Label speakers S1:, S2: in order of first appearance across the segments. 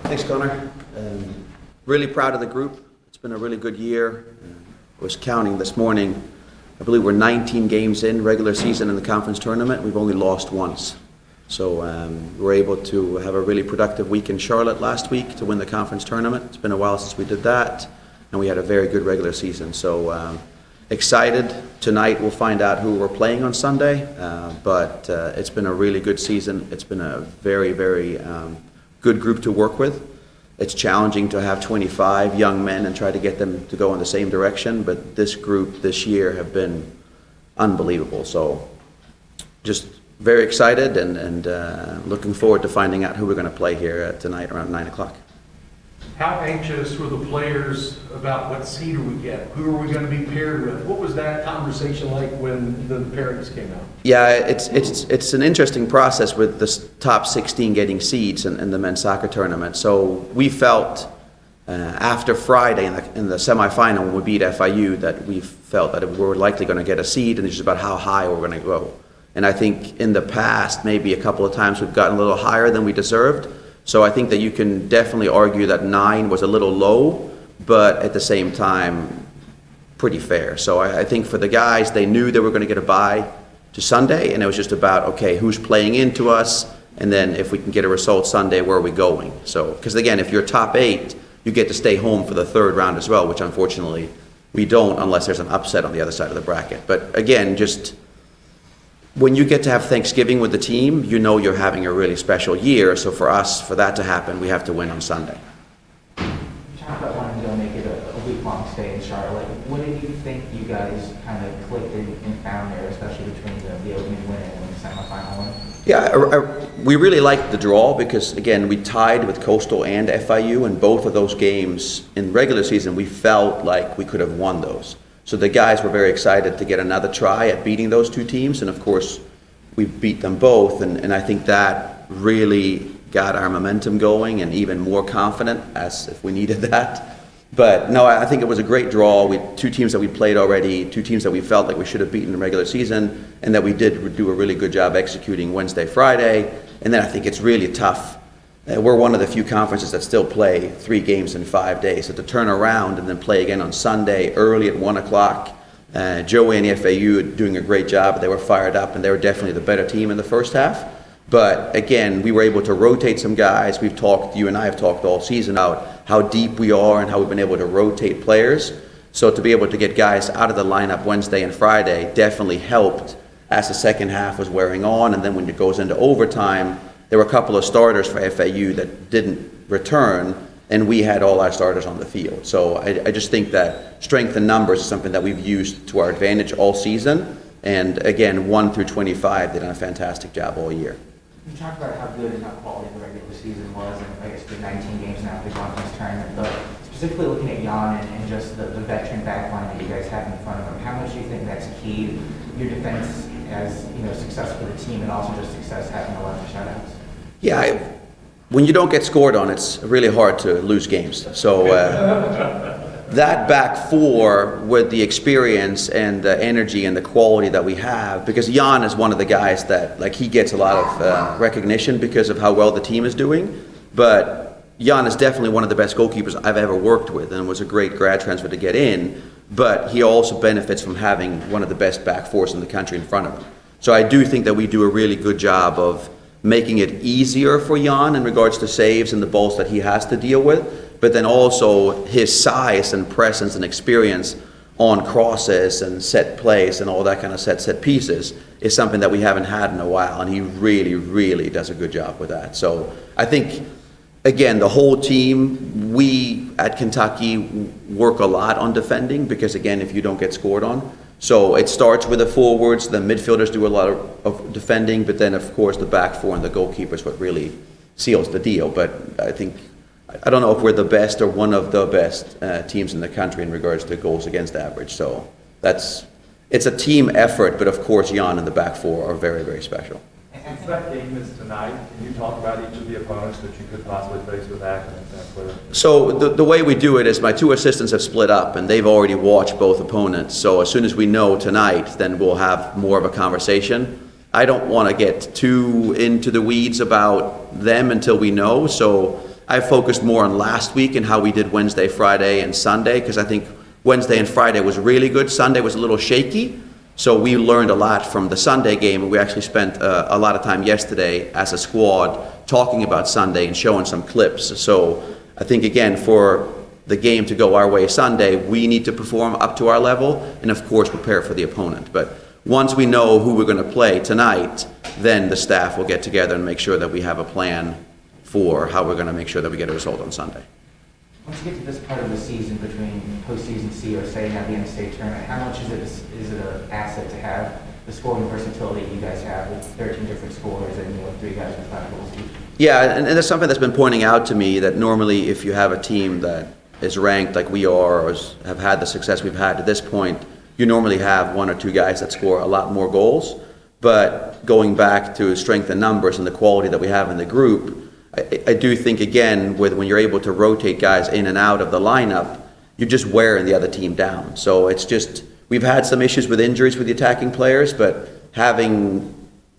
S1: Thanks, Connor. Really proud of the group. It's been a really good year. I was counting this morning. I believe we're 19 games in regular season in the conference tournament. We've only lost once. So we were able to have a really productive week in Charlotte last week to win the conference tournament. It's been a while since we did that, and we had a very good regular season. So excited. Tonight we'll find out who we're playing on Sunday, but it's been a really good season. It's been a very, very good group to work with. It's challenging to have 25 young men and try to get them to go in the same direction, but this group this year have been unbelievable. So just very excited and looking forward to finding out who we're going to play here tonight around 9 o'clock.
S2: How anxious were the players about what seed we get? Who are we going to be paired with? What was that conversation like when the pairings came out?
S1: Yeah, it's an interesting process with the top 16 getting seeds in the men's soccer tournament. So we felt after Friday in the semifinal when we beat FIU that we felt that we were likely going to get a seed, and it's just about how high we're going to go. And I think in the past, maybe a couple of times we've gotten a little higher than we deserved. So I think that you can definitely argue that 9 was a little low, but at the same time, pretty fair. So I think for the guys, they knew they were going to get a bye to Sunday, and it was just about, okay, who's playing into us, and then if we can get a result Sunday, where are we going? So, because again, if you're top 8, you get to stay home for the third round as well, which unfortunately we don't unless there's an upset on the other side of the bracket. But again, just when you get to have Thanksgiving with the team, you know you're having a really special year. So for us, for that to happen, we have to win on Sunday.
S3: You talked about wanting to make it a week-long stay in Charlotte. What did you think you guys kind of clicked and found there, especially between the opening win and the semifinal win?
S1: Yeah, we really liked the draw because, again, we tied with Coastal and FIU, and both of those games in regular season, we felt like we could have won those. So the guys were very excited to get another try at beating those two teams, and of course, we beat them both, and I think that really got our momentum going and even more confident as if we needed that. But no, I think it was a great draw. Two teams that we played already, two teams that we felt like we should have beaten in the regular season, and that we did do a really good job executing Wednesday, Friday. And then I think it's really tough. We're one of the few conferences that still play 3 games in 5 days. So to turn around and then play again on Sunday early at 1 o'clock, Joey and the FAU are doing a great job. They were fired up, and they were definitely the better team in the first half. But again, we were able to rotate some guys. You and I have talked all season about how deep we are and how we've been able to rotate players. So to be able to get guys out of the lineup Wednesday and Friday definitely helped as the second half was wearing on. And then when it goes into overtime, there were a couple of starters for FAU that didn't return, and we had all our starters on the field. So I just think that strength in numbers is something that we've used to our advantage all season. And again, 1 through 25, they've done a fantastic job all year.
S3: You talked about how good and how quality the regular season was, and I guess the 19 games now for the conference tournament, but specifically looking at Jan and just the veteran backline that you guys have in front of him, how much do you think that's key to your defense as success for the team, and also just success having 11 shutouts?
S1: Yeah, when you don't get scored on, it's really hard to lose games. So that back four with the experience and the energy and the quality that we have, because Jan is one of the guys that he gets a lot of recognition because of how well the team is doing, but Jan is definitely one of the best goalkeepers I've ever worked with, and was a great grad transfer to get in, but he also benefits from having one of the best back fours in the country in front of him. So I do think that we do a really good job of making it easier for Jan in regards to saves and the balls that he has to deal with, but then also his size and presence and experience on crosses and set plays and all that kind of set pieces is something that we haven't had in a while, and he really, really does a good job with that. So I think, again, the whole team, we at Kentucky work a lot on defending because, again, if you don't get scored on. So it starts with the forwards, the midfielders do a lot of defending, but then, of course, the back four and the goalkeeper is what really seals the deal. But I don't know if we're the best or one of the best teams in the country in regards to goals against average. So it's a team effort, but of course, Jan and the back four are very, very special.
S4: Since that game is tonight, can you talk about each of the opponents that you could possibly face with that?
S1: So the way we do it is my two assistants have split up, and they've already watched both opponents. So as soon as we know tonight, then we'll have more of a conversation. I don't want to get too into the weeds about them until we know. So I focused more on last week and how we did Wednesday, Friday, and Sunday, because I think Wednesday and Friday was really good. Sunday was a little shaky. So we learned a lot from the Sunday game, and we actually spent a lot of time yesterday as a squad talking about Sunday and showing some clips. So I think, again, for the game to go our way Sunday, we need to perform up to our level and, of course, prepare for the opponent. But once we know who we're going to play tonight, then the staff will get together and make sure that we have a plan for how we're going to make sure that we get a result on Sunday.
S3: Once you get to this part of the season between postseason C or say now the MSC tournament, how much is it an asset to have the scoring versatility you guys have with 13 different scorers and 3 guys with 5 goals each?
S1: Yeah, and that's something that's been pointing out to me, that normally if you have a team that is ranked like we are or have had the success we've had to this point, you normally have 1 or 2 guys that score a lot more goals. But going back to strength in numbers and the quality that we have in the group, I do think, again, when you're able to rotate guys in and out of the lineup, you're just wearing the other team down. So it's just, we've had some issues with injuries with the attacking players, but having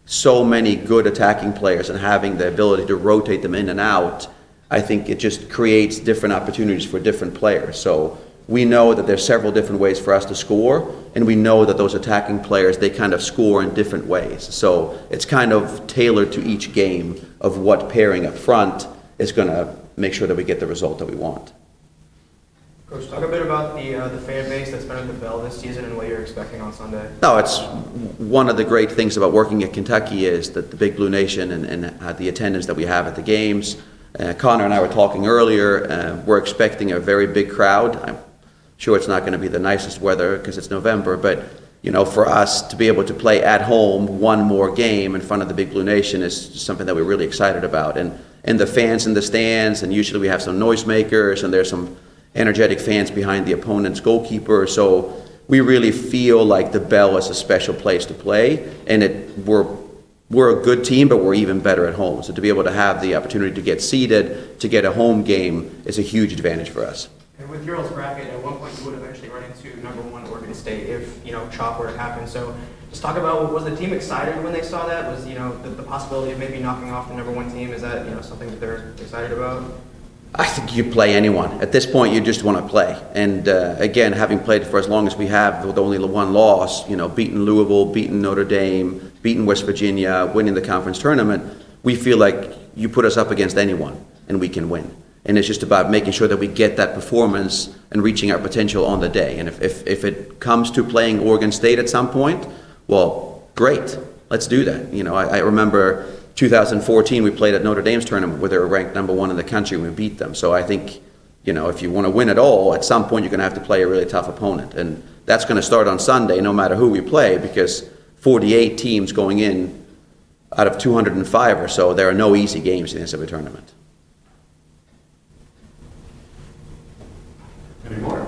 S1: so many good attacking players and having the ability to rotate them in and out, I think it just creates different opportunities for different players. So we know that there's several different ways for us to score, and we know that those attacking players, they kind of score in different ways. So it's kind of tailored to each game of what pairing up front is going to make sure that we get the result that we want.
S5: Coach, talk a bit about the fan base that's been at the Bell this season and what you're expecting on Sunday.
S1: No, it's one of the great things about working at Kentucky is that the Big Blue Nation and the attendance that we have at the games. Connor and I were talking earlier, we're expecting a very big crowd. I'm sure it's not going to be the nicest weather because it's November, but for us to be able to play at home one more game in front of the Big Blue Nation is something that we're really excited about. And the fans in the stands, and usually we have some noisemakers, and there's some energetic fans behind the opponent's goalkeeper. So we really feel like the Bell is a special place to play, and we're a good team, but we're even better at home. So to be able to have the opportunity to get seeded, to get a home game, is a huge advantage for us.
S5: And with your bracket, at one point you would eventually run into #1 Oregon State if chalk were to happen. So just talk about, was the team excited when they saw that? Was the possibility of maybe knocking off the #1 team, is that something that they're excited about?
S1: I think you play anyone. At this point, you just want to play. And again, having played for as long as we have with only one loss, beaten Louisville, beaten Notre Dame, beaten West Virginia, winning the conference tournament, we feel like you put us up against anyone and we can win. And it's just about making sure that we get that performance and reaching our potential on the day. And if it comes to playing Oregon State at some point, well, great, let's do that. I remember 2014, we played at Notre Dame's tournament where they were ranked #1 in the country and we beat them. So I think, if you want to win it all, at some point you're going to have to play a really tough opponent. And that's going to start on Sunday, no matter who we play, because 48 teams going in out of 205 or so, there are no easy games in the NCAA tournament.
S2: Any more?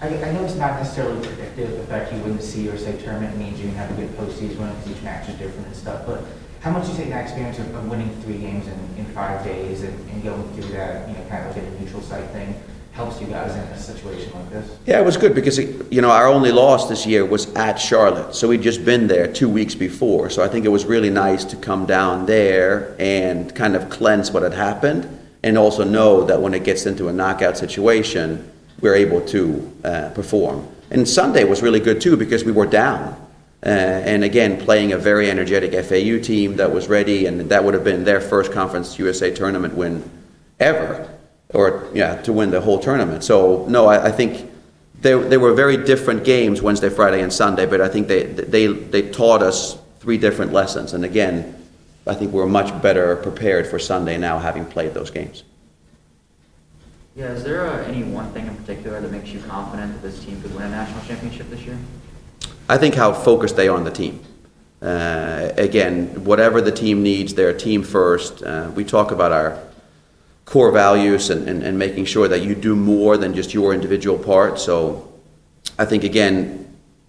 S3: I know it's not necessarily predictive. The fact you win the C or say tournament means you can have a good postseason run because each match is different and stuff. But how much do you take that experience of winning 3 games in 5 days and going through that, kind of like a neutral site thing, helps you guys in a situation like this?
S1: Yeah, it was good because, our only loss this year was at Charlotte. So we'd just been there 2 weeks before. So I think it was really nice to come down there and kind of cleanse what had happened, and also know that when it gets into a knockout situation, we're able to perform. And Sunday was really good too because we were down. And again, playing a very energetic FAU team that was ready, and that would have been their first Conference USA tournament win ever, to win the whole tournament. So no, I think they were very different games, Wednesday, Friday, and Sunday, but I think they taught us 3 different lessons. And again, I think we're much better prepared for Sunday now, having played those games.
S6: Yeah, is there any one thing in particular that makes you confident that this team could win a national championship this year?
S1: I think how focused they are on the team. Again, whatever the team needs, they're a team first. We talk about our core values and making sure that you do more than just your individual part. So I think, again,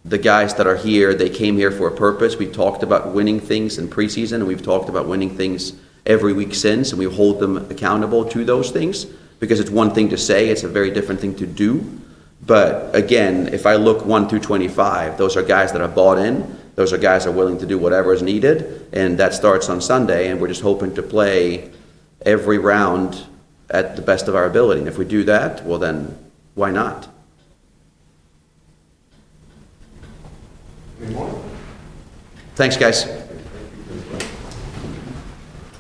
S1: the guys that are here, they came here for a purpose. We've talked about winning things in preseason, and we've talked about winning things every week since, and we hold them accountable to those things, because it's one thing to say, it's a very different thing to do. But again, if I look 1 through 25, those are guys that are bought in, those are guys that are willing to do whatever is needed, and that starts on Sunday, and we're just hoping to play every round at the best of our ability. And if we do that, well then, why not?
S2: Any more?
S1: Thanks, guys.